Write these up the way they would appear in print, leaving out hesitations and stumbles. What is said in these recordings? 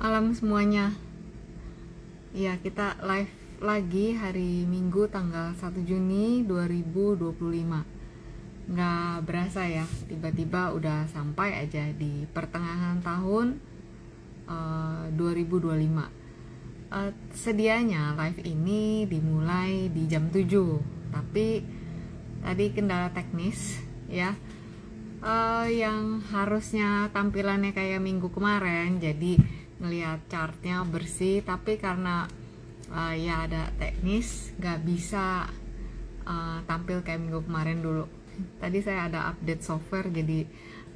Malam semuanya. Ya, kita live lagi hari Minggu tanggal 1 Juni 2025. Nggak berasa ya, tiba-tiba udah sampai aja di pertengahan tahun 2025. Sedianya live ini dimulai di jam 7, tapi tadi kendala teknis ya. Yang harusnya tampilannya kayak minggu kemarin, jadi ngelihat chartnya bersih, tapi karena ya ada teknis nggak bisa tampil kayak minggu kemarin dulu. Tadi saya ada update software jadi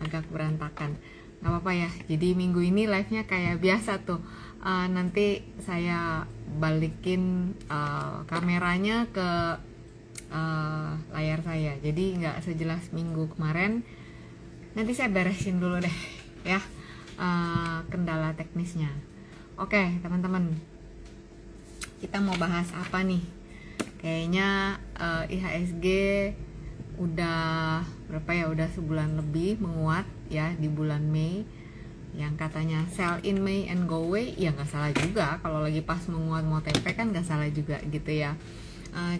agak berantakan. Nggak apa-apa ya, jadi minggu ini live-nya kayak biasa tuh. Nanti saya balikin kameranya ke layar saya, jadi nggak sejelas minggu kemarin. Nanti saya beresin dulu deh ya kendala teknisnya. Oke teman-teman, kita mau bahas apa nih? Kayaknya IHSG udah berapa ya, udah sebulan lebih menguat ya di bulan Mei. Yang katanya sell in May and go away, ya nggak salah juga. Kalau lagi pas menguat mau TP kan nggak salah juga gitu ya.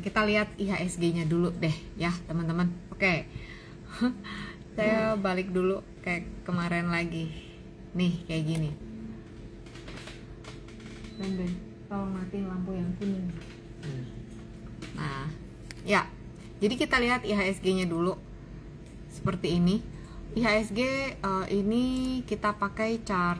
Kita lihat IHSG-nya dulu deh ya teman-teman. Oke. Saya balik dulu kayak kemarin lagi. Nih kayak gini. Dan tolong matiin lampu yang kuning. Nah, ya. Jadi kita lihat IHSG-nya dulu. Seperti ini. IHSG ini kita pakai chart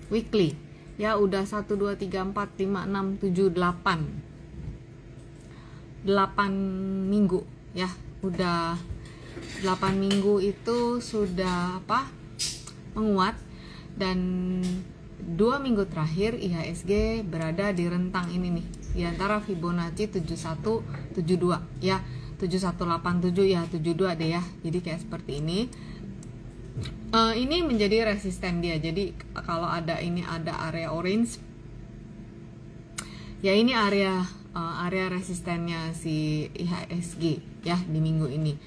weekly. Ya udah 1 2 3 4 5 6 7 8. 8 minggu ya. Udah 8 minggu itu sudah menguat, dan 2 minggu terakhir IHSG berada di rentang ini nih, di antara Fibonacci 7172 ya, 7187 ya, 72 deh ya. Jadi kayak seperti ini. Ini menjadi resisten dia. Jadi kalau ada area orange ya, ini area resistennya si IHSG ya di minggu ini.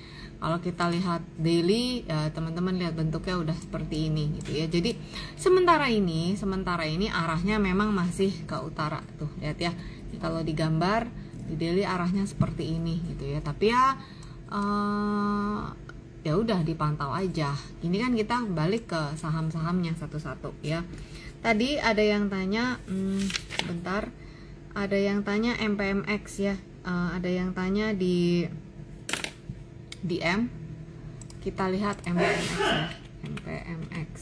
Kalau kita lihat daily ya, teman-teman lihat bentuknya udah seperti ini gitu ya. Jadi sementara ini arahnya memang masih ke utara tuh, lihat ya. Ini kalau digambar di daily arahnya seperti ini gitu ya. Tapi ya udah dipantau aja. Ini kan kita balik ke saham-sahamnya satu-satu ya. Tadi ada yang tanya bentar. Ada yang tanya MPMX ya. Ada yang tanya di DM. Kita lihat MPMX ya. MPMX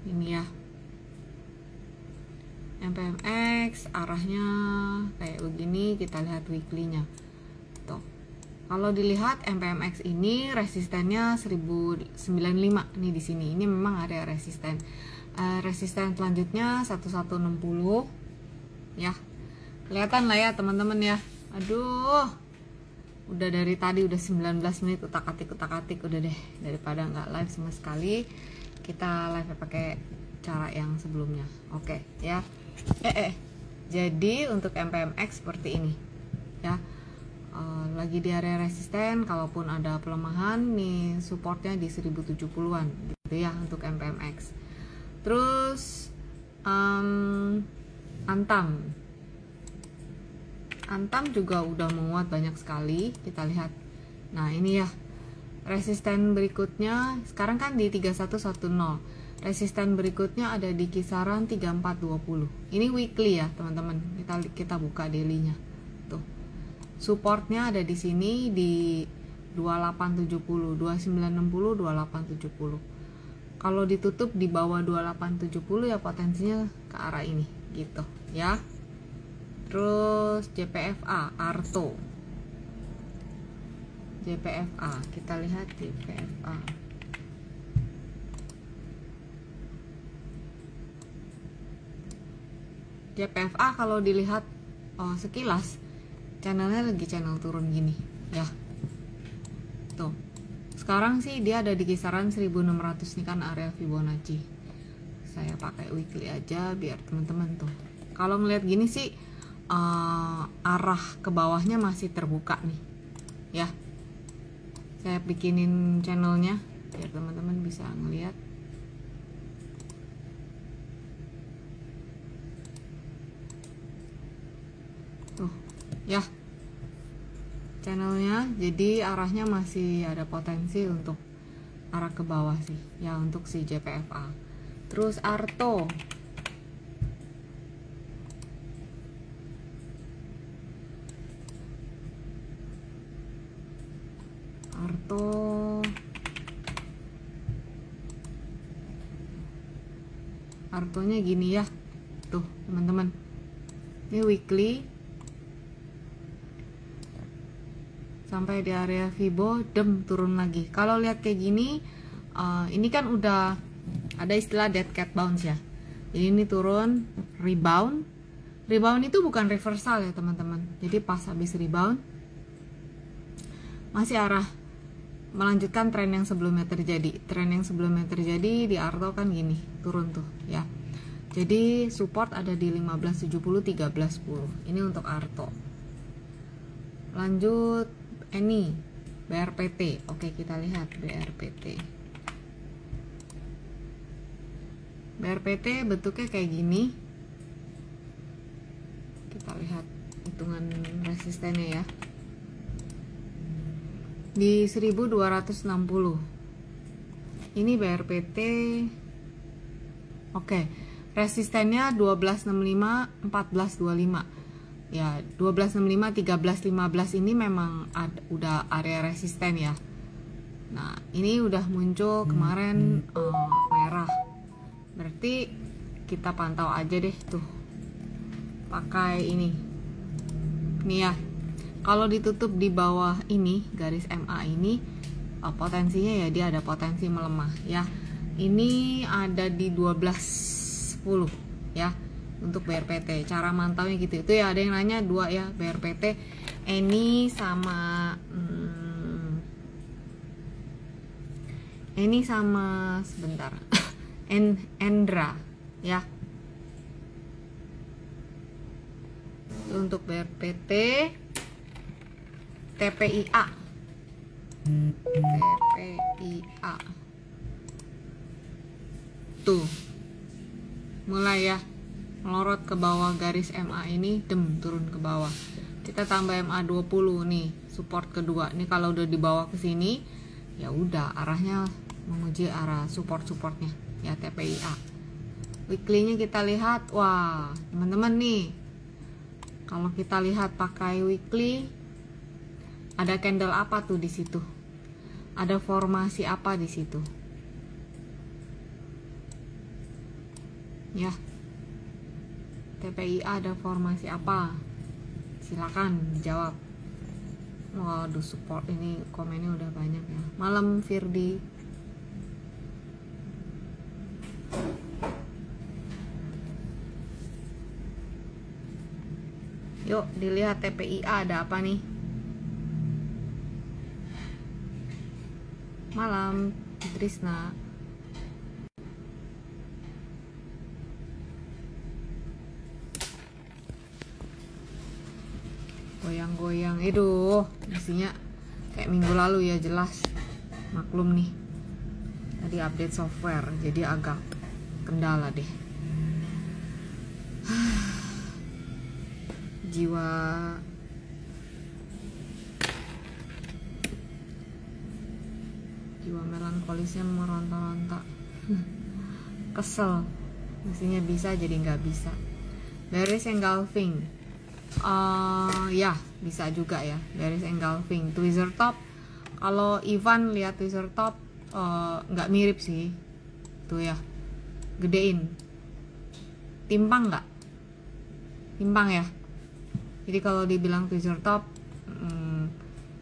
ini ya. MPMX arahnya kayak begini. Kita lihat weekly-nya tuh. Kalau dilihat MPMX ini resistennya 1095 nih di sini. Ini memang area resisten. Resisten selanjutnya 1160 ya. Kelihatan lah ya teman-teman ya. Aduh, udah dari tadi udah 19 menit utak-atik udah deh, daripada nggak live sama sekali, kita live pakai cara yang sebelumnya. Oke ya. Jadi untuk MPMX seperti ini ya, lagi di area resisten. Kalaupun ada pelemahan nih, supportnya di 1070-an gitu ya untuk MPMX. Terus Antam juga udah menguat banyak sekali, kita lihat. Nah ini ya, resisten berikutnya sekarang kan di 3110. Resisten berikutnya ada di kisaran 3420. Ini weekly ya teman-teman. Kita buka daily-nya. Tuh. Supportnya ada di sini di 2870, 2960, 2870. Kalau ditutup di bawah 2870 ya potensinya ke arah ini gitu ya. Terus JPFA, Arto. JPFA, kita lihat JPFA. JPFA kalau dilihat sekilas channelnya lagi channel turun gini ya. Tuh. Sekarang sih dia ada di kisaran 1600 nih kan area Fibonacci. Saya pakai weekly aja biar teman-teman tuh. Kalau ngeliat gini sih arah ke bawahnya masih terbuka nih ya. Saya bikinin channelnya biar teman-teman bisa ngeliat. ya channelnya, jadi arahnya masih ada potensi untuk arah ke bawah sih ya untuk si JPFA. Terus Arto Artonya gini ya tuh teman-teman, ini weekly sampai di area Fibo turun lagi. Kalau lihat kayak gini, ini kan udah ada istilah dead cat bounce ya. Jadi ini turun, rebound itu bukan reversal ya teman-teman. Jadi pas habis rebound masih arah melanjutkan tren yang sebelumnya terjadi. Tren yang sebelumnya terjadi di Arto kan gini, turun tuh ya. Jadi support ada di 1570 1310. Ini untuk Arto. Lanjut ini BRPT. Oke, kita lihat BRPT. BRPT bentuknya kayak gini. Kita lihat hitungan resistennya ya. Di 1260. Ini BRPT. Oke, resistennya 1265 1425. Ya 1265 1315 ini memang udah area resisten ya. Nah ini udah muncul kemarin merah, berarti kita pantau aja deh tuh pakai ini ya. Kalau ditutup di bawah ini garis MA ini potensinya ya dia ada potensi melemah ya. Ini ada di 1210 ya untuk BRPT. Cara mantaunya gitu. Itu ya ada yang nanya dua ya BRPT. Ini sama sebentar. Endra ya. Untuk BRPT TPIA. Tuh. Mulai ya melorot ke bawah garis MA ini, turun ke bawah. Kita tambah MA 20 nih, support kedua. Ini kalau udah dibawa ke sini, ya udah arahnya menguji arah supportnya ya TPIA. Weekly-nya kita lihat, wah teman-teman nih, kalau kita lihat pakai weekly, ada candle apa tuh di situ? Ada formasi apa di situ? Ya. TPIA ada formasi apa? Silakan dijawab. Waduh, support ini komennya udah banyak ya. Malam Firdi. Yuk dilihat TPIA ada apa nih? Malam Trisna. Goyang-goyang, mestinya kayak minggu lalu ya, jelas maklum nih tadi update software jadi agak kendala deh. Jiwa melankolisnya meronta-ronta. Kesel, mestinya bisa jadi nggak bisa. Bearish engulfing, ya bisa juga ya, bearish engulfing. Tweezer top, kalau Ivan lihat tweezer top nggak mirip sih tuh ya, gedein. Timpang nggak? Timpang ya. Jadi kalau dibilang tweezer top,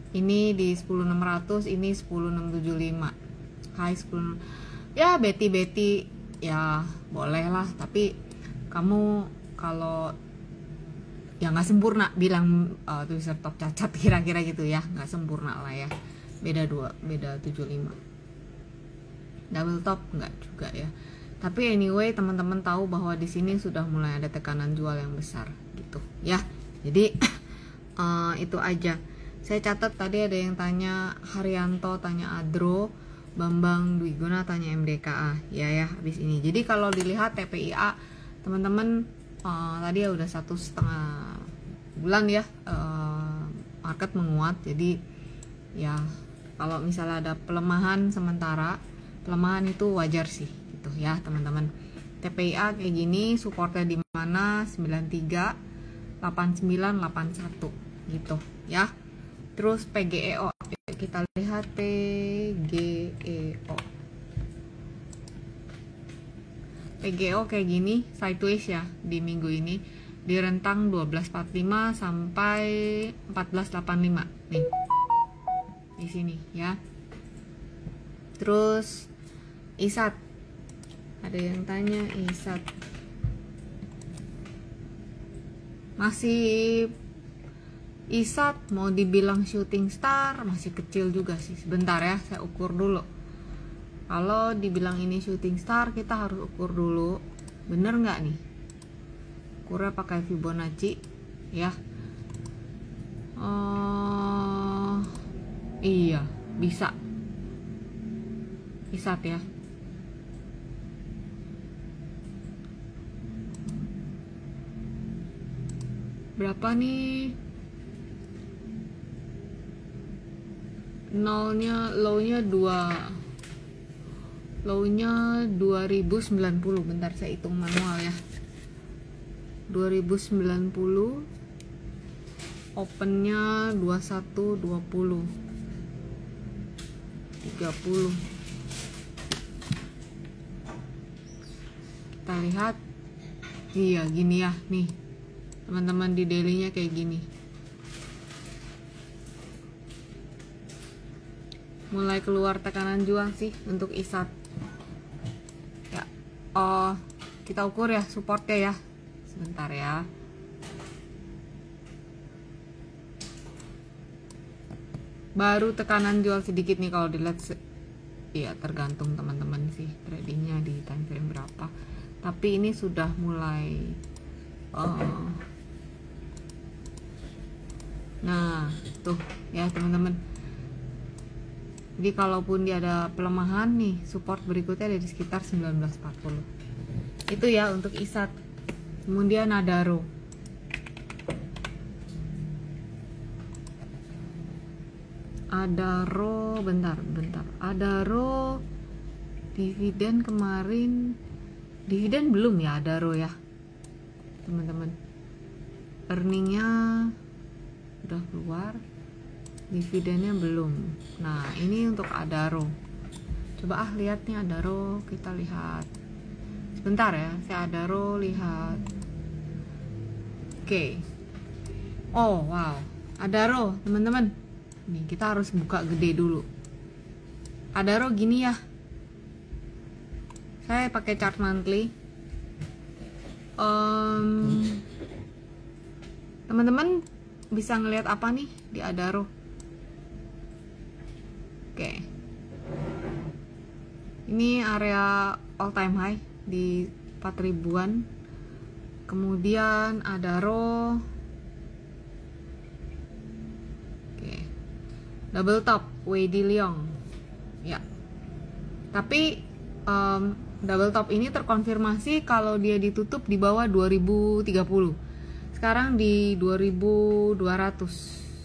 ini di 10600, ini 10675, high 10. Ya Betty ya boleh lah, tapi kamu kalau ya nggak sempurna bilang tweezer top cacat kira-kira gitu ya, nggak sempurna lah ya, beda 75. Double top nggak juga ya. Tapi anyway teman-teman tahu bahwa di sini sudah mulai ada tekanan jual yang besar gitu ya. Jadi itu aja. Saya catat tadi ada yang tanya Haryanto, tanya Adro, Bambang Dwiguna tanya MDKA ya habis ini. Jadi kalau dilihat TPIA teman-teman tadi ya udah 1,5 bulan ya, market menguat. Jadi ya kalau misalnya ada pelemahan sementara, pelemahan itu wajar sih gitu ya teman-teman. TPIA kayak gini, supportnya di mana 93, 89, 81 gitu ya. Terus PGEO, kita lihat PGEO. PGEO kayak gini, sideways ya di minggu ini, di rentang 1245 sampai 1485 nih. Di sini ya. Terus ISAT. Ada yang tanya ISAT. Masih ISAT mau dibilang shooting star masih kecil juga sih. Sebentar ya, saya ukur dulu. Kalau dibilang ini shooting star, kita harus ukur dulu bener nggak nih. Ukurnya pakai Fibonacci ya. Iya, bisa. ISAT ya. Berapa nih? Nolnya, low-nya 2. Low-nya 2090. Bentar saya hitung manual ya. 2090. Opennya 2120. 30. Kita lihat. Iya, gini ya nih. Teman-teman, di daily-nya kayak gini. Mulai keluar tekanan jual sih untuk ISAT. Ya. Kita ukur ya supportnya ya. Sebentar ya. Baru tekanan jual sedikit nih kalau dilihat. Iya, tergantung teman-teman sih tradingnya di time frame berapa. Tapi ini sudah mulai nah, tuh ya teman-teman. Jadi kalaupun dia ada pelemahan nih, support berikutnya ada di sekitar 1940. Itu ya untuk ISAT. Kemudian Adaro. Bentar. Adaro dividen kemarin, dividen belum ya Adaro ya teman-teman. Earningnya udah keluar, dividennya belum. Nah ini untuk Adaro. Coba lihat nih Adaro, kita lihat sebentar ya. Saya Adaro lihat. Oke. Oh wow, Adaro teman-teman. Nih kita harus buka gede dulu. Adaro gini ya. Saya pakai chart monthly. Teman-teman bisa ngelihat apa nih di Adaro? Oke. Ini area all time high di 4000-an. Kemudian Adaro. Oke. Double top Weidi Leong. Ya. Tapi double top ini terkonfirmasi kalau dia ditutup di bawah 2030. Sekarang di 2200.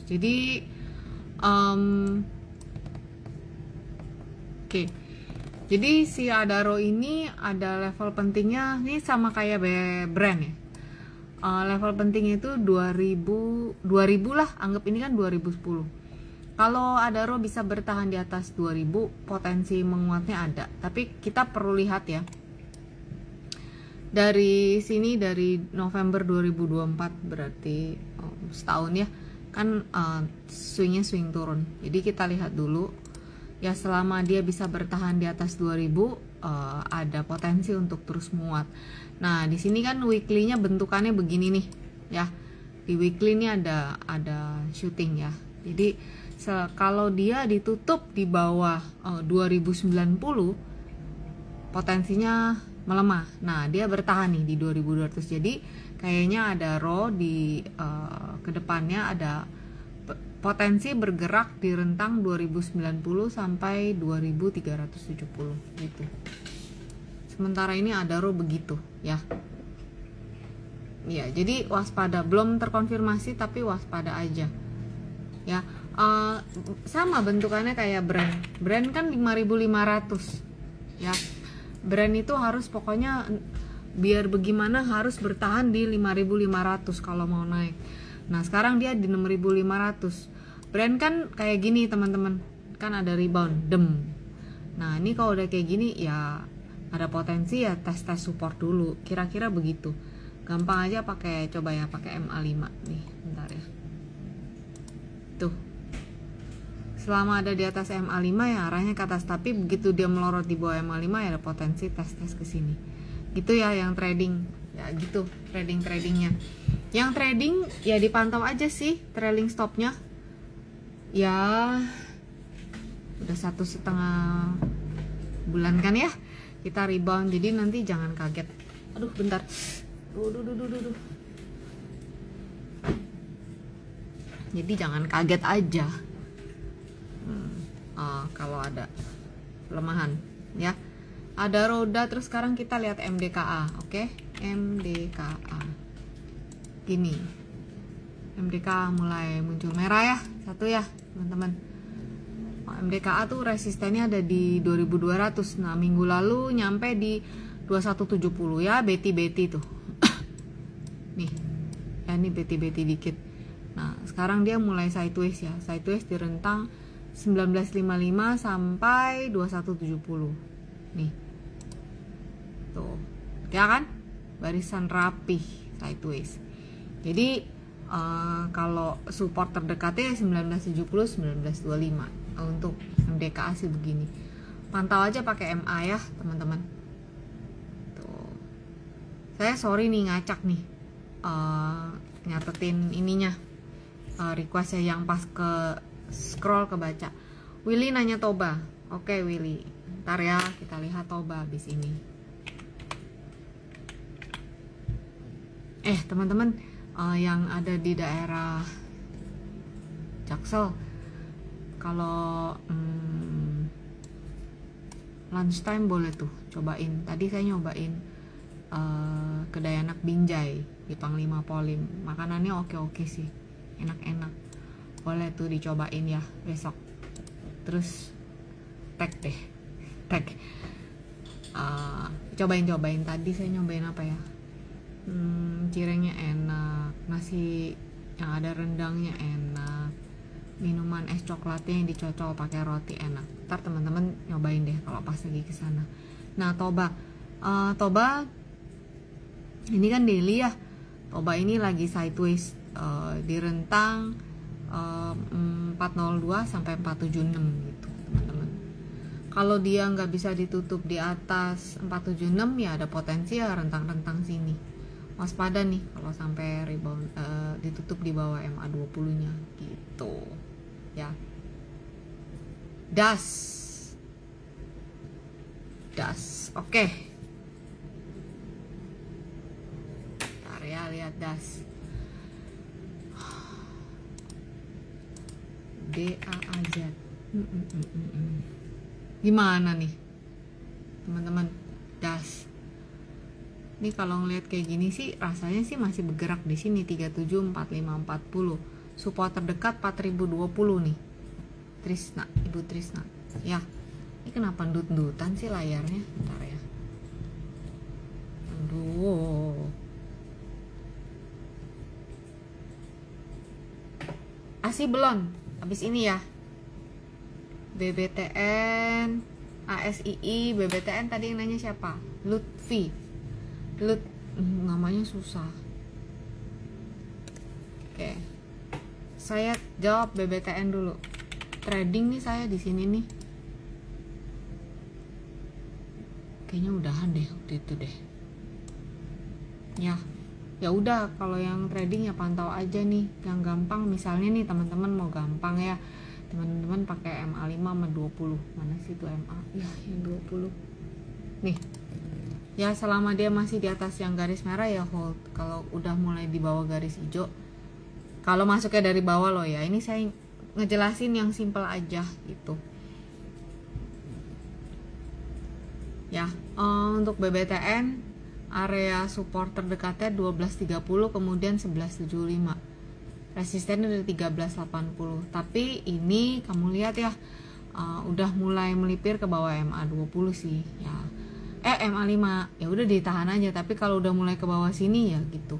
Jadi oke. Jadi si Adaro ini ada level pentingnya, ini sama kayak brand ya. Level pentingnya itu 2000 lah, anggap ini kan 2010. Kalau Adaro bisa bertahan di atas 2000, potensi menguatnya ada. Tapi kita perlu lihat ya. Dari sini, dari November 2024, berarti setahun ya. Kan swingnya swing turun. Jadi kita lihat dulu. Ya selama dia bisa bertahan di atas 2000, ada potensi untuk terus menguat. Nah di sini kan weekly-nya bentukannya begini nih. Ya di weekly ini ada shooting ya. Jadi kalau dia ditutup di bawah 2090, potensinya melemah. Nah dia bertahan nih di 2200. Jadi kayaknya ada row di kedepannya ada potensi bergerak di rentang 2090 sampai 2370 gitu. Sementara ini Adaro begitu ya. Ya, jadi waspada, belum terkonfirmasi tapi waspada aja. Ya, sama bentukannya kayak brand kan 5.500 ya. Brand itu harus pokoknya biar bagaimana harus bertahan di 5.500 kalau mau naik. Nah, sekarang dia di 6.500. Brand kan kayak gini teman-teman, kan ada rebound dem. Nah, ini kalau udah kayak gini ya ada potensi ya tes support dulu, kira-kira begitu. Gampang aja pakai, coba ya pakai MA5 nih, bentar ya. Tuh, selama ada di atas MA5 ya arahnya ke atas, tapi begitu dia melorot di bawah MA5 ya ada potensi tes ke sini. Gitu ya yang trading. Ya gitu tradingnya. Yang trading ya dipantau aja sih trailing stopnya. Ya udah 1,5 bulan kan ya kita rebound, jadi nanti jangan kaget. Aduh bentar. Duh. Jadi jangan kaget aja kalau ada pelemahan ya. Ada roda, terus sekarang kita lihat MDKA. Oke, MDKA gini, MDKA mulai muncul merah ya, satu ya teman-teman. MDKA tuh resistennya ada di 2200. Nah, minggu lalu nyampe di 2170 ya, beti tuh. Nih, ya ini beti dikit. Nah, sekarang dia mulai sideways ya. Sideways di rentang 1955 sampai 2170. Nih. Tuh. Ya kan? Barisan rapih sideways. Jadi kalau support terdekatnya 1970 1925 untuk MDKA sih begini. Pantau aja pakai MA ya, teman-teman. Tuh. Saya sorry nih ngacak nih. Nyatetin ininya. Requestnya yang pas ke scroll kebaca. Willy nanya Toba. Oke, Willy. Ntar ya kita lihat Toba habis ini. Teman-teman yang ada di daerah Jaksel, kalau lunchtime boleh tuh cobain. Tadi saya nyobain kedai anak Binjai di Panglima Polim. Makanannya oke sih, enak-enak. Boleh tuh dicobain ya besok. Terus tag. Cobain. Tadi saya nyobain apa ya? Cirengnya enak, nasi yang ada rendangnya enak, minuman es coklatnya yang dicocol pakai roti enak. Ntar teman-teman nyobain deh kalau pas lagi kesana. Nah, Toba ini kan daily ya. Toba ini lagi sideways di rentang 402 sampai 476 gitu teman-teman. Kalau dia nggak bisa ditutup di atas 476 ya ada potensi ya rentang-rentang sini. Waspada nih kalau sampai rebound ditutup di bawah MA20 nya gitu ya. Das oke. Ntar ya lihat das DAAZ. Gimana nih teman-teman das? Ini kalau ngelihat kayak gini sih rasanya sih masih bergerak di sini 374540. Support terdekat 4020 nih. Trisna, Ibu Trisna. Ya. Ini kenapa ndut-ndutan sih layarnya? Bentar ya. Aduh. Asih belum? Habis ini ya. BBTN, ASII, BBTN tadi yang nanya siapa? Lutfi. Namanya susah. Oke. Saya jawab BBTN dulu. Trading nih saya di sini nih. Kayaknya udahan deh waktu itu deh. Ya udah, kalau yang trading ya pantau aja nih. Yang gampang misalnya nih teman-teman mau gampang ya. Teman-teman pakai MA5 sama 20. Mana sih itu MA? Ya, yang 20. Nih. Ya selama dia masih di atas yang garis merah ya hold. Kalau udah mulai di bawah garis hijau, kalau masuknya dari bawah loh ya, ini saya ngejelasin yang simple aja gitu ya. Untuk BBTN area support terdekatnya 12.30, kemudian 11.75. Resistennya dari 13.80. Tapi ini kamu lihat ya, udah mulai melipir ke bawah MA20 sih ya. MA5 ya udah ditahan aja, tapi kalau udah mulai ke bawah sini ya gitu.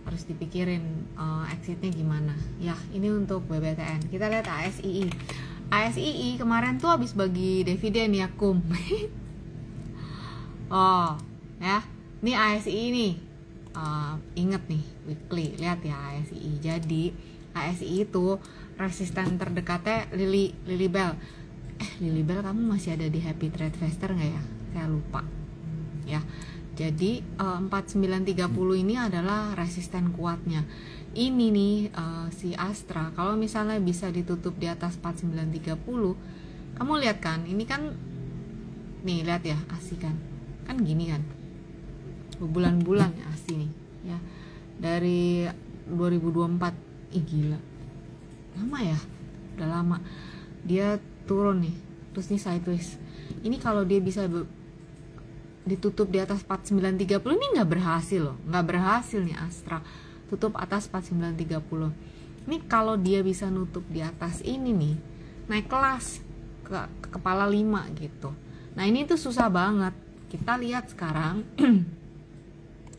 Harus dipikirin exitnya gimana. Ya, ini untuk BBTN. Kita lihat ASII. ASII kemarin tuh habis bagi dividen ya, kum. Oh, ya. Ini ASII nih. Ingat nih, weekly. Lihat ya ASII. Jadi, ASII itu resisten terdekatnya Lily Bell. Lily Bell kamu masih ada di Happy Trade Faster nggak ya? Saya lupa. Ya. Jadi 4930 ini adalah resisten kuatnya. Ini nih si Astra, kalau misalnya bisa ditutup di atas 4930, kamu lihat kan, ini kan nih lihat ya, ASI kan gini kan, bulan-bulan ya ASI nih ya, dari 2024. Gila, lama ya, udah lama dia turun nih, terus nih sideways. Ini kalau dia bisa ditutup di atas 4930, ini nggak berhasil loh, nggak berhasil nih Astra tutup atas 4930. Ini kalau dia bisa nutup di atas ini nih, naik kelas ke kepala 5 gitu. Nah ini tuh susah banget. Kita lihat sekarang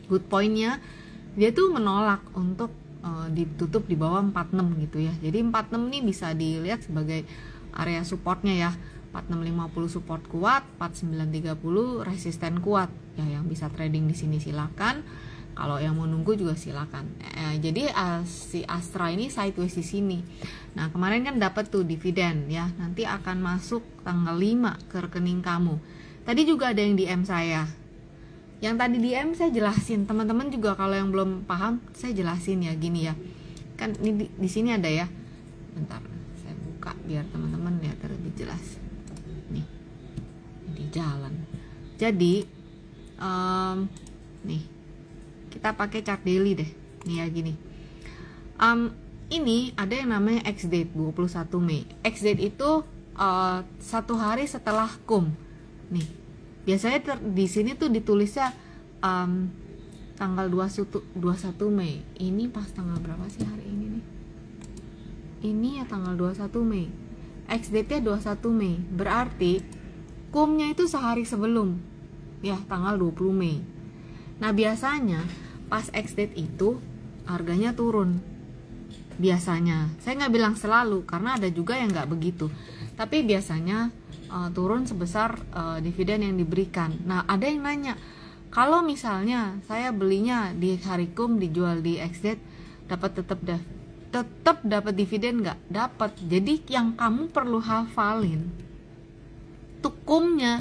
good pointnya, dia tuh menolak untuk ditutup di bawah 46 gitu ya. Jadi 46 ini bisa dilihat sebagai area supportnya ya. 4650 support kuat, 4930 resisten kuat. Ya, yang bisa trading di sini silakan. Kalau yang mau nunggu juga silakan. Jadi si Astra ini sideways di sini. Nah, kemarin kan dapat tuh dividen ya. Nanti akan masuk tanggal 5 ke rekening kamu. Tadi juga ada yang DM saya. Yang tadi DM saya jelasin. Teman-teman juga kalau yang belum paham, saya jelasin ya gini ya. Kan ini di sini ada ya. Bentar, saya buka biar teman-teman lihat lebih jelas. Nih di jalan. Jadi nih kita pakai chart daily deh. Nih ya gini. Ini ada yang namanya X date 21 Mei. X date itu 1 hari setelah KUM. Nih biasanya di sini tuh ditulisnya tanggal 21 Mei. Ini pas tanggal berapa sih hari ini nih? Ini ya tanggal 21 Mei. X date-nya 21 Mei. Berarti KUM-nya itu sehari sebelum. Ya, tanggal 20 Mei. Nah, biasanya pas X date itu harganya turun. Biasanya. Saya nggak bilang selalu, karena ada juga yang nggak begitu. Tapi biasanya turun sebesar dividen yang diberikan. Nah, ada yang nanya, kalau misalnya saya belinya di hari KUM, dijual di X date, tetap dapat dividen nggak? Dapat. Jadi yang kamu perlu hafalin tuh kumnya.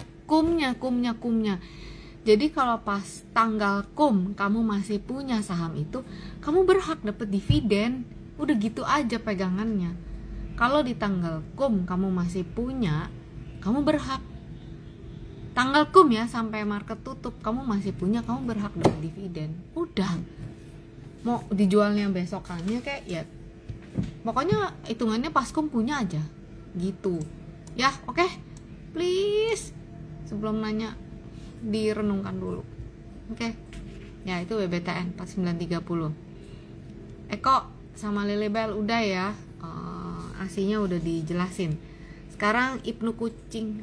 Jadi kalau pas tanggal KUM kamu masih punya saham itu, kamu berhak dapat dividen. Udah gitu aja pegangannya. Kalau di tanggal KUM kamu masih punya, kamu berhak. Tanggal KUM ya sampai market tutup kamu masih punya, kamu berhak dapat dividen. Udah. Mau dijualnya besokannya kayak ya, pokoknya hitungannya pas KUM punya aja gitu ya. Oke, please sebelum nanya direnungkan dulu. Oke. Ya itu BBTN 4930. Eko sama Lily Bell udah ya, asinya udah dijelasin. Sekarang Ibnu Kucing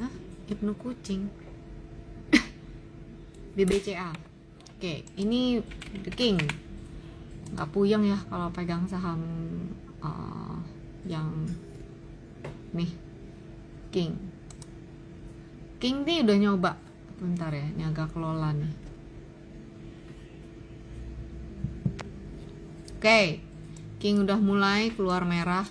BBCA. Oke, ini The King. Nggak puyeng ya kalau pegang saham yang nih King nih udah nyoba. Bentar ya, ini agak kelola nih. Oke, King udah mulai keluar merah.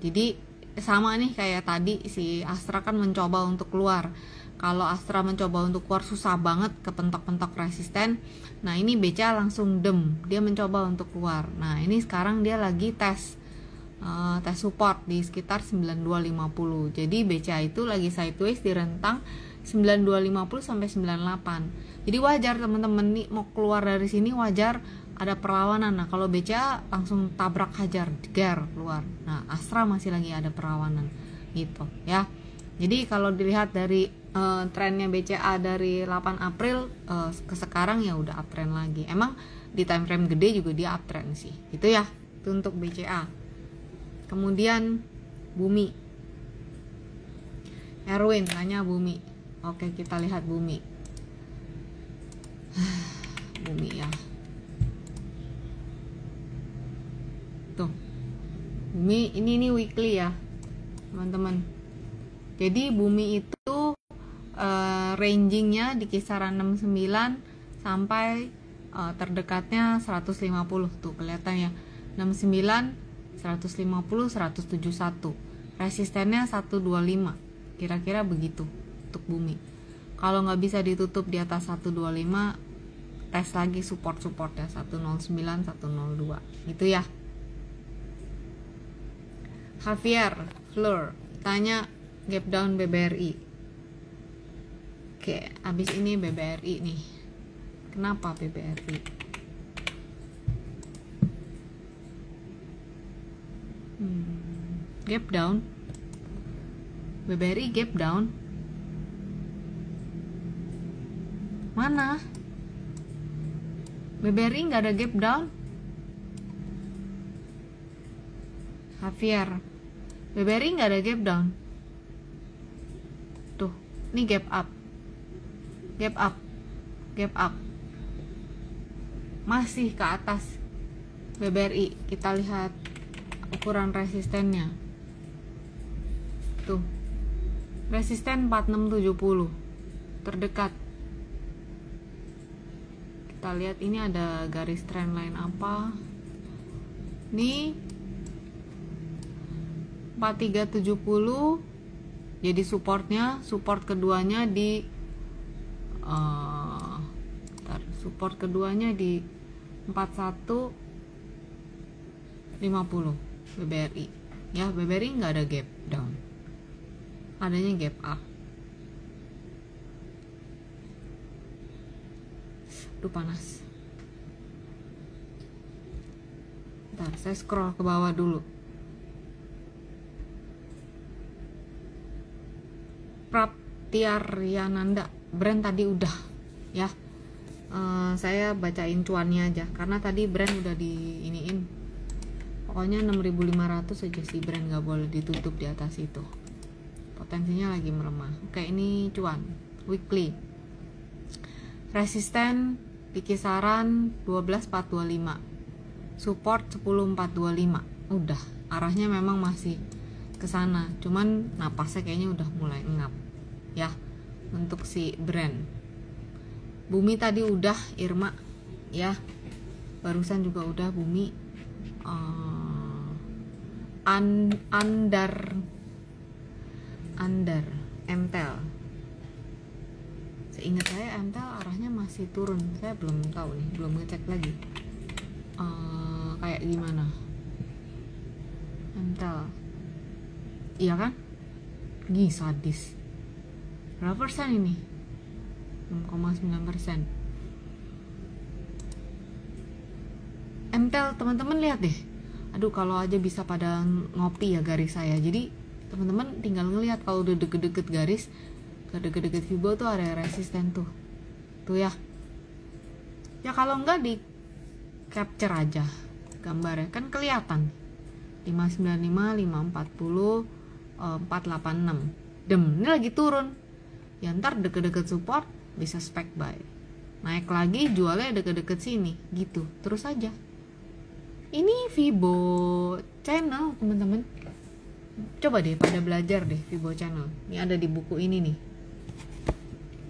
Jadi sama nih kayak tadi si Astra kan mencoba untuk keluar. Kalau Astra mencoba untuk keluar susah banget, kepentok-pentok resisten. Nah ini BCA langsung dem, dia mencoba untuk keluar. Nah ini sekarang dia lagi tes support di sekitar 9250. Jadi BCA itu lagi sideways di rentang 9250 sampai 98. Jadi wajar teman-teman nih mau keluar dari sini, wajar ada perlawanan. Nah kalau BCA langsung tabrak hajar, jeger keluar. Nah Astra masih lagi ada perlawanan gitu ya. Jadi kalau dilihat dari trennya BCA dari 8 April ke sekarang ya udah uptrend lagi. Emang di time frame gede juga dia uptrend sih. Itu ya, itu untuk BCA. Kemudian Bumi. Erwin tanya Bumi. Oke, kita lihat Bumi. Bumi ya. Tuh. Bumi ini weekly ya, teman-teman. Jadi Bumi itu rangingnya di kisaran 69 sampai terdekatnya 150 tuh kelihatan ya, 69, 150, 171. Resistennya 125, kira-kira begitu untuk Bumi. Kalau nggak bisa ditutup di atas 125, tes lagi support ya 109, 102 gitu ya. Javier Fleur tanya gap down BBRI. Oke, abis ini BBRI nih. Kenapa BBRI? Gap down. BBRI gap down. Mana? BBRI nggak ada gap down. Javier, BBRI nggak ada gap down. Tuh, ini gap up. Gap up, gap up, masih ke atas BBRI. Kita lihat ukuran resistennya. Tuh, resisten 4670 terdekat. Kita lihat ini ada garis trendline apa? Ini 4370 jadi supportnya. Support keduanya di support keduanya di 4150 BBRI ya. BBRI nggak ada gap down, adanya gap up. Aduh panas. Bentar, saya scroll ke bawah dulu. Praptiaryananda, brand tadi udah ya. Saya bacain cuannya aja karena tadi brand udah diiniin. Pokoknya 6.500 aja sih brand, nggak boleh ditutup di atas itu. Potensinya lagi melemah. Oke, ini cuan weekly. Resisten di kisaran 12.425. Support 10.425. Udah, arahnya memang masih ke sana. Cuman napasnya kayaknya udah mulai ngap. Ya, untuk si brand. Bumi tadi udah, Irma ya, barusan juga udah Bumi. Under MTEL, seingat saya MTEL arahnya masih turun. Saya belum tahu nih, belum ngecek lagi kayak gimana MTEL. Iya kan? Gih, sadis. Berapa persen ini? 6,9%. MTEL teman-teman lihat deh. Aduh, kalau aja bisa pada ngopi ya garis saya. Jadi teman-teman tinggal ngelihat kalau udah deket-deket garis, deket-deket Fibo tuh ada resisten tuh. Tuh ya. Ya kalau enggak di capture aja gambarnya, kan kelihatan. 595, 540, 486. Ini lagi turun. Ya ntar deket-deket support bisa spec buy, naik lagi jualnya deket-deket sini gitu terus aja. Ini Fibo channel teman-teman, coba deh pada belajar deh Fibo channel. Ini ada di buku ini nih,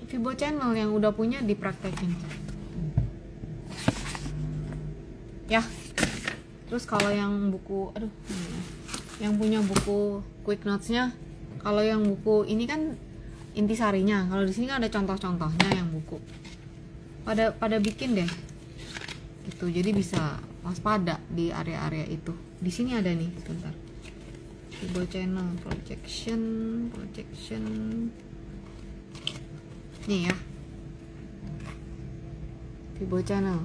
Fibo channel yang udah punya dipraktekin ya. Terus kalau yang buku, yang punya buku quick notesnya, kalau yang buku ini kan intisarinya. Kalau di sini kan ada contoh-contohnya yang buku. Pada bikin deh. Gitu. Jadi bisa waspada di area-area itu. Di sini ada nih, sebentar. Fibo channel projection. Nih ya. Fibo channel.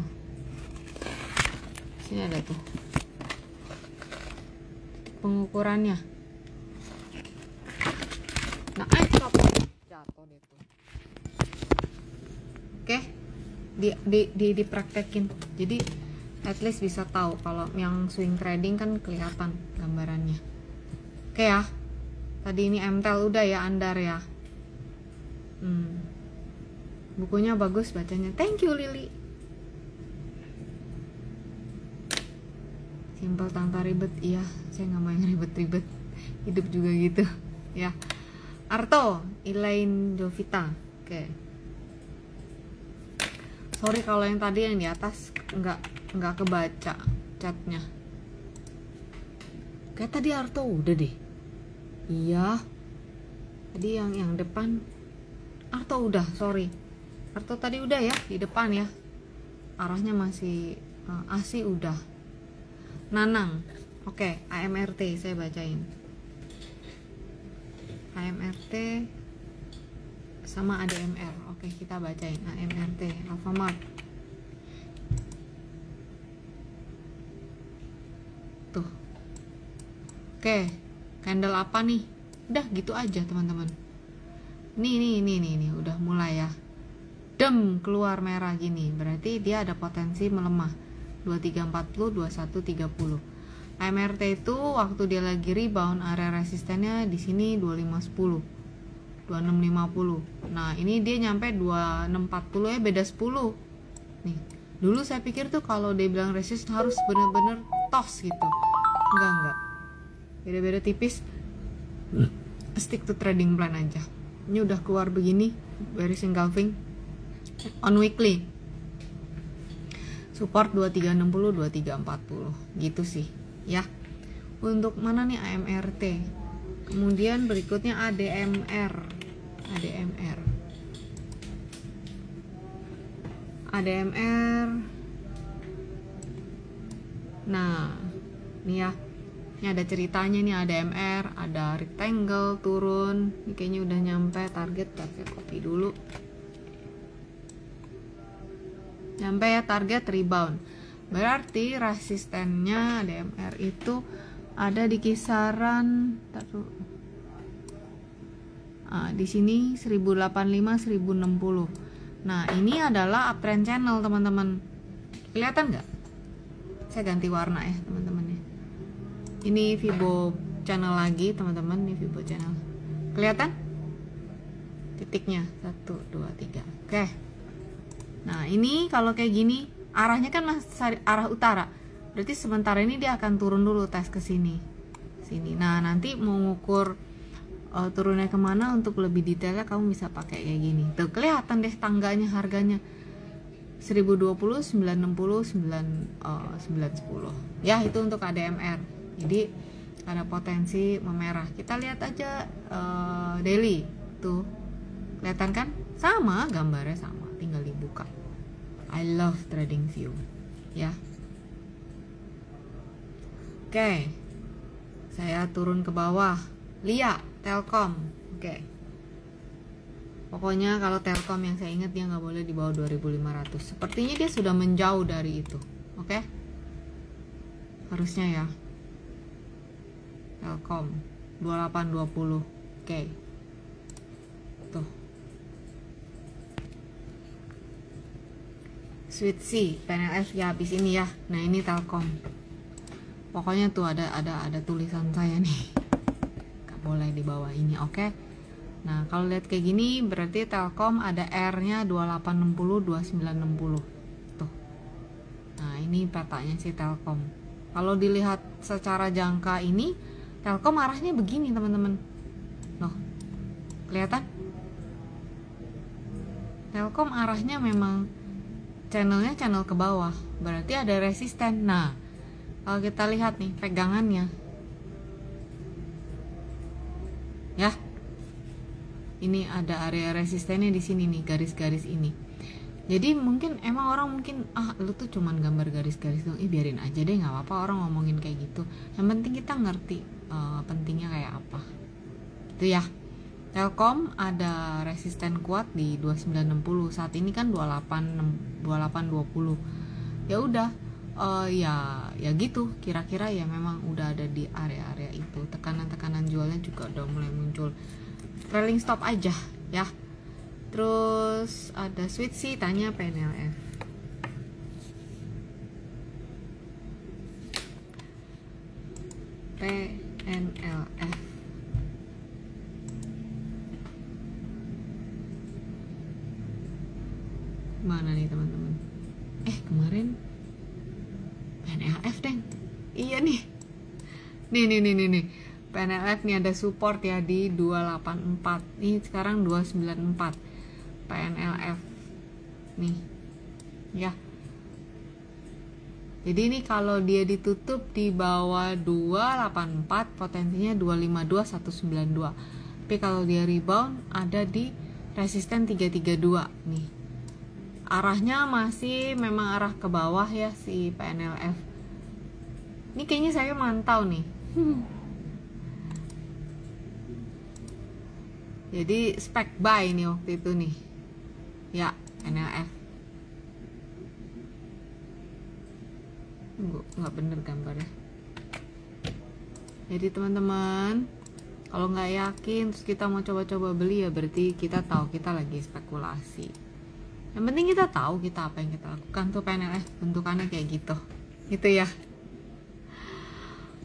Sini ada tuh. Pengukurannya. Nah, stop. jatuh deh tuh. Oke, dipraktekin. Jadi at least bisa tahu kalau yang swing trading kan kelihatan gambarannya. Oke ya. Tadi ini MTEL udah ya, Andar ya. Bukunya bagus bacanya. Thank you Lily. Simple tanpa ribet. Iya, saya nggak mau yang ribet-ribet. Hidup juga gitu ya. Arto, Elaine Jovita. Oke. Sorry kalau yang tadi yang di atas nggak kebaca chatnya. Kayak tadi Arto udah deh. Iya. Tadi yang depan Arto udah, sorry. Arto tadi udah ya di depan ya. Arahnya masih ASI udah. Nanang. Oke, AMRT saya bacain. AMRT sama ADMR. Oke, kita bacain AMRT Alfamart. Tuh. Oke, candle apa nih? Udah gitu aja, teman-teman. Nih, udah mulai ya. Keluar merah gini. Berarti dia ada potensi melemah. 2340, 2130. AMRT itu waktu dia lagi rebound, area resistennya di sini 2510, 2650. Nah, ini dia nyampe 2640 ya, beda 10. Nih, dulu saya pikir tuh kalau dia bilang resist harus bener-bener tos gitu. Enggak. Beda-beda tipis. Stick to trading plan aja. Ini udah keluar begini, bearish engulfing on weekly. Support 2360, 2340 gitu sih ya. Untuk mana nih AMRT? Kemudian berikutnya ADMR. Nah, nih ya. Ini ada ceritanya nih ADMR, ada rectangle turun. Ini kayaknya udah nyampe target, saya copy dulu. Nyampe ya target rebound. Berarti resistennya ADMR itu ada di kisaran di sini 1085 1060. Nah, ini adalah uptrend channel, teman-teman. Kelihatan nggak? Saya ganti warna ya, teman-teman ya. Ini Fibo channel lagi, teman-teman. Ini Fibo channel. Kelihatan? Titiknya 1 2 3. Oke. Nah, ini kalau kayak gini arahnya kan masih arah utara. Berarti sementara ini dia akan turun dulu, tes ke sini. Nah, nanti mau ngukur turunnya kemana untuk lebih detailnya kamu bisa pakai kayak gini. Tuh kelihatan deh tangganya, harganya 1020, 960, 910. Ya, itu untuk ADMR. Jadi ada potensi memerah. Kita lihat aja daily. Tuh. Kelihatan kan? Sama, gambarnya sama, tinggal dibuka. I love trading view ya. Oke, saya turun ke bawah. Lia, Telkom. Oke. Pokoknya kalau Telkom yang saya ingat dia nggak boleh di bawah 2500. Sepertinya dia sudah menjauh dari itu. Oke. Harusnya ya. Telkom 2820. Oke. Tuh. Sweet C, PNLF ya habis ini ya. Nah, ini Telkom. Pokoknya tuh ada tulisan saya nih. Gak boleh di bawah ini, oke? Nah, kalau lihat kayak gini berarti Telkom ada R-nya 2860, 2960. Tuh. Nah, ini petanya si Telkom. Kalau dilihat secara jangka ini, Telkom arahnya begini, teman-teman. Loh. Kelihatan? Telkom arahnya memang channelnya channel ke bawah, berarti ada resisten. Nah, kalau kita lihat nih pegangannya ya, ini ada area resistennya di sini nih, garis-garis ini. Jadi mungkin emang orang mungkin lu tuh cuman gambar garis-garis dong, biarin aja deh, nggak apa-apa orang ngomongin kayak gitu. Yang penting kita ngerti pentingnya kayak apa itu ya. Telkom ada resisten kuat di 2960. Saat ini kan 2820. Ya udah, ya gitu. Kira-kira ya memang udah ada di area-area itu. Tekanan-tekanan jualnya juga udah mulai muncul. Trailing stop aja ya. Terus ada Switzy tanya PNLF. PNLF. Mana nih teman-teman? Kemarin PNLF deng. Iya nih. Nih. PNLF nih ada support ya di 284. Ini sekarang 294. PNLF. Nih. Ya. Jadi ini kalau dia ditutup di bawah 284, potensinya 252 192. Tapi kalau dia rebound ada di resisten 332 nih. Arahnya masih memang arah ke bawah ya si PNLF. Ini kayaknya saya mantau nih. Jadi spek buy nih waktu itu nih. Ya, PNLF. Nggak bener gambarnya. Jadi teman-teman, kalau nggak yakin terus kita mau coba-coba beli ya berarti kita tahu kita lagi spekulasi. Yang penting kita tahu kita apa yang kita lakukan. Tuh PNLF bentukannya kayak gitu ya.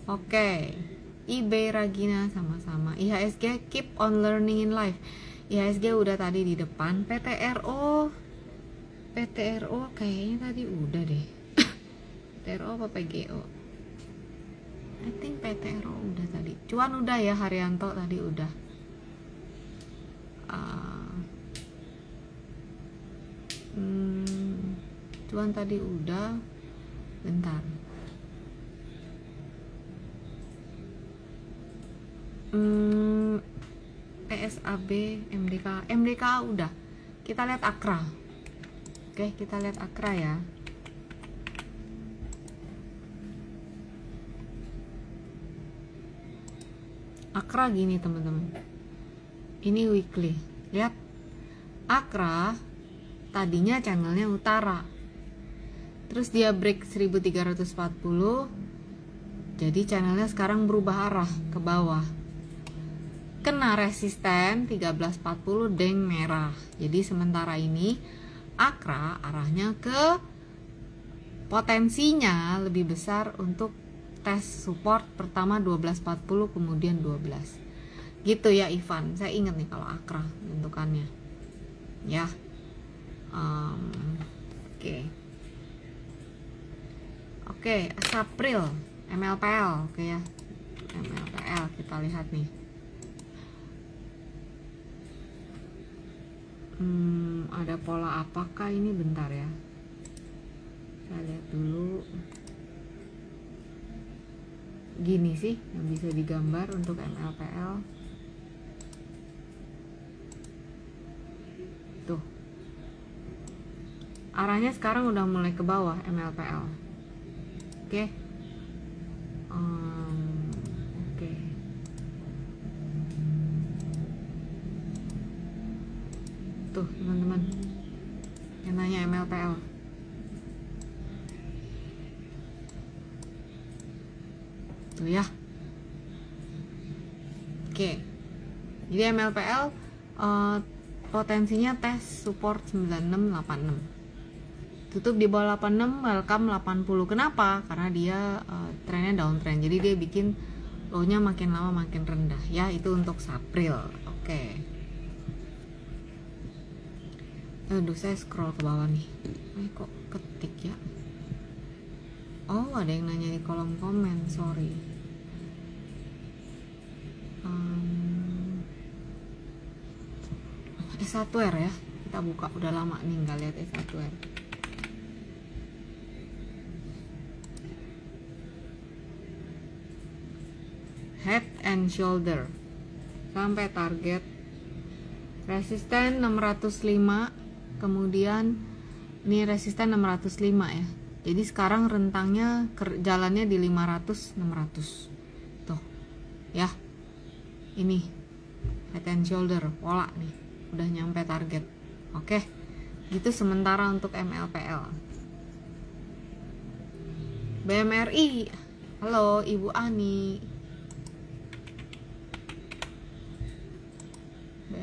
Oke. eBay Ragina sama-sama. IHSG keep on learning in life. IHSG udah tadi di depan. PTRO kayaknya tadi udah deh. PTRO apa PGO? I think PTRO udah tadi. Cuan udah ya, Haryanto tadi udah. Cuan tadi udah. Bentar. PSAB, MDK udah. Kita lihat Akra. Oke, kita lihat Akra ya. Akra gini teman-teman. Ini weekly. Lihat. Akra tadinya channelnya utara. Terus dia break 1340. Jadi channelnya sekarang berubah arah ke bawah. Kena resisten 1340 deng merah. Jadi sementara ini Akra arahnya ke potensinya lebih besar untuk tes support pertama 1240 kemudian 12. Gitu ya Ivan. Saya ingat nih kalau Akra bentukannya. Ya. Oke, April MLPL, oke ya. MLPL kita lihat nih. Ada pola apakah ini, bentar ya. Saya lihat dulu. Gini sih yang bisa digambar untuk MLPL. Tuh. Arahnya sekarang udah mulai ke bawah MLPL. Oke. Tuh teman-teman yang nanya MLPL. Tuh ya. Oke. Jadi MLPL potensinya tes support 9686. Tutup di bawah 86, welcome 80. Kenapa? Karena dia trennya downtrend. Jadi dia bikin low-nya makin lama makin rendah ya. Itu untuk April. Oke. Aduh, saya scroll ke bawah nih. Kok ketik ya? Oh, ada yang nanya di kolom komen, sorry. S1R ya. Kita buka, udah lama nih nggak lihat S1R. Head and shoulder sampai target resisten 605, kemudian ini resisten 605 ya. Jadi sekarang rentangnya jalannya di 500 600. Tuh. Ya. Ini head and shoulder pola nih. Udah nyampe target. Oke. Gitu sementara untuk MLPL. BMRI. Halo Ibu Ani.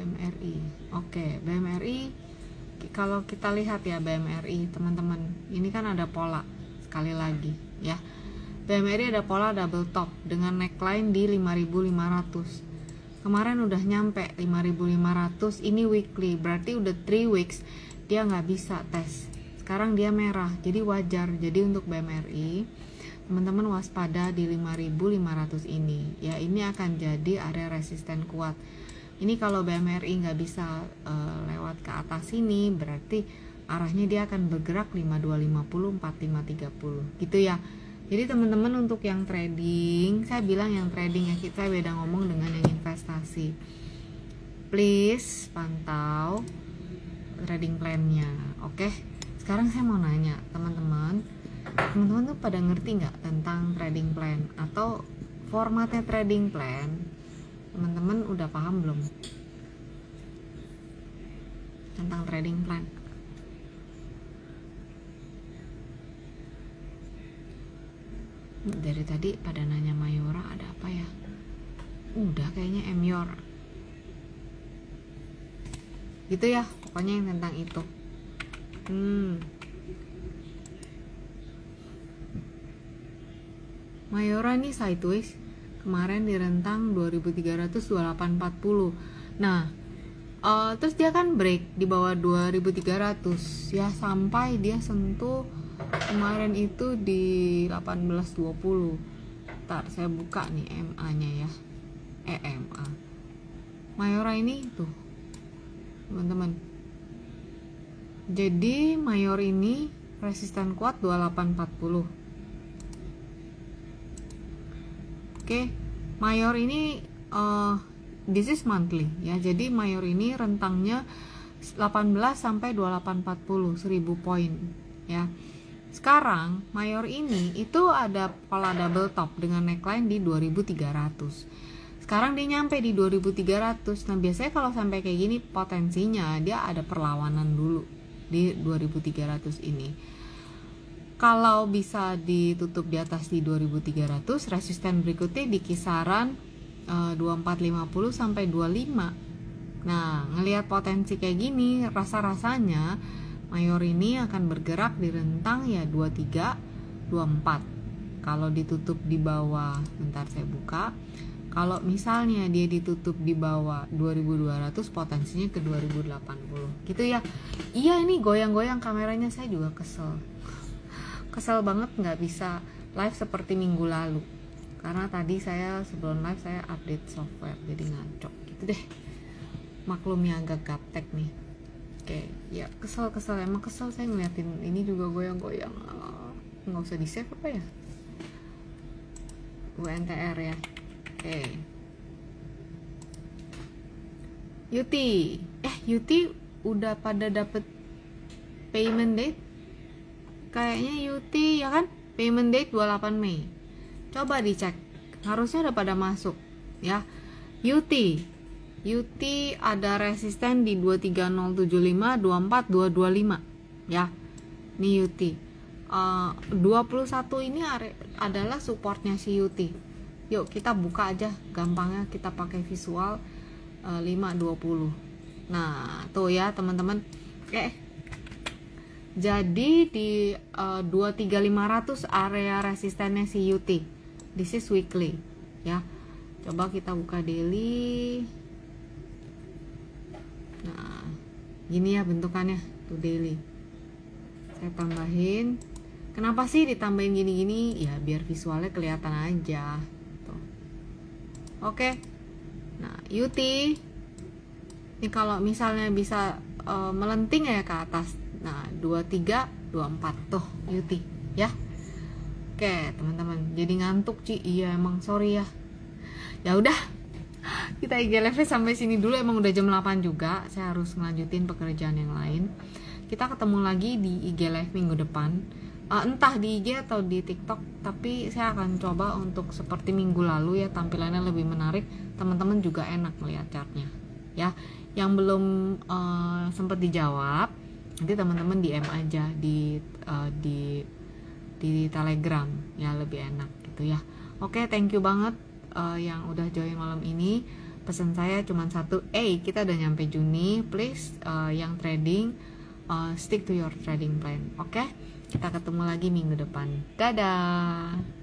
BMRI. Oke, BMRI kalau kita lihat ya BMRI teman-teman, ini kan ada pola sekali lagi ya. BMRI ada pola double top dengan neckline di 5.500. Kemarin udah nyampe 5.500, ini weekly, berarti udah 3 weeks dia nggak bisa tes. Sekarang dia merah, jadi wajar. Jadi untuk BMRI teman-teman waspada di 5.500 ini ya, ini akan jadi area resisten kuat. Ini kalau BMRI nggak bisa lewat ke atas ini, berarti arahnya dia akan bergerak 5250, 4530 gitu ya. Jadi teman-teman untuk yang trading, saya bilang yang trading ya, kita beda ngomong dengan yang investasi. Please pantau trading plan-nya. Oke. Sekarang saya mau nanya teman-teman tuh pada ngerti nggak tentang trading plan atau formatnya trading plan? Teman-teman udah paham belum tentang trading plan? Dari tadi pada nanya Mayora ada apa ya? Udah kayaknya Emyor gitu ya, pokoknya yang tentang itu. Mayora nih sideways kemarin di rentang 2300 2840. Nah, terus dia kan break di bawah 2300 ya, sampai dia sentuh kemarin itu di 1820. Ntar saya buka nih MA-nya ya. MA. Mayora ini tuh teman-teman. Jadi Mayor ini resisten kuat 2840. Oke, Mayor ini this is monthly ya. Jadi Mayor ini rentangnya 18 sampai 2840, 1000 poin ya. Sekarang Mayor ini itu ada pola double top dengan neckline di 2300. Sekarang dia nyampe di 2300. Nah, biasanya kalau sampai kayak gini potensinya dia ada perlawanan dulu di 2300 ini. Kalau bisa ditutup di atas di 2300, resisten berikutnya di kisaran 2450 sampai 25. Nah, ngelihat potensi kayak gini, rasa-rasanya Mayor ini akan bergerak di rentang ya 23 24. Kalau ditutup di bawah, bentar saya buka. Kalau misalnya dia ditutup di bawah 2200, potensinya ke 2080 gitu ya. Iya, ini goyang-goyang kameranya, saya juga kesel banget nggak bisa live seperti minggu lalu, karena tadi saya sebelum live saya update software jadi ngaco gitu deh, maklumnya agak gaptek nih. Oke ya, kesel emang kesel saya ngeliatin ini juga goyang-goyang. Nggak usah di save apa ya, UNTR ya. Oke, Yuti udah pada dapet payment date kayaknya. Yuti ya kan, payment date 28 Mei. Coba dicek, harusnya udah pada masuk ya. Yuti ada resisten di 23075, 24225 ya. Nih Yuti 21 ini adalah supportnya si Yuti. Yuk kita buka aja, gampangnya kita pakai visual 520. Nah tuh ya teman-teman. Jadi di 23500 area resistennya si Yuti. This is weekly ya. Coba kita buka daily. Nah, gini ya bentukannya tuh daily. Saya tambahin. Kenapa sih ditambahin gini-gini? Ya biar visualnya kelihatan aja. Tuh. Oke. Nah, Yuti ini kalau misalnya bisa melenting ya ke atas. Nah, 23, 24 tuh Yuti ya. Oke, teman-teman. Jadi ngantuk, Ci. Iya, emang sorry ya. Ya udah. Kita IG live sampai sini dulu, emang udah jam 8 juga. Saya harus ngelanjutin pekerjaan yang lain. Kita ketemu lagi di IG live minggu depan. Entah di IG atau di TikTok, tapi saya akan coba untuk seperti minggu lalu ya, tampilannya lebih menarik. Teman-teman juga enak melihat chartnya ya. Yang belum sempat dijawab, nanti teman-teman DM aja di Telegram ya, lebih enak gitu ya. Oke, thank you banget yang udah join malam ini. pesan saya cuma satu, kita udah nyampe Juni, please yang trading stick to your trading plan. Oke? Kita ketemu lagi minggu depan. Dadah.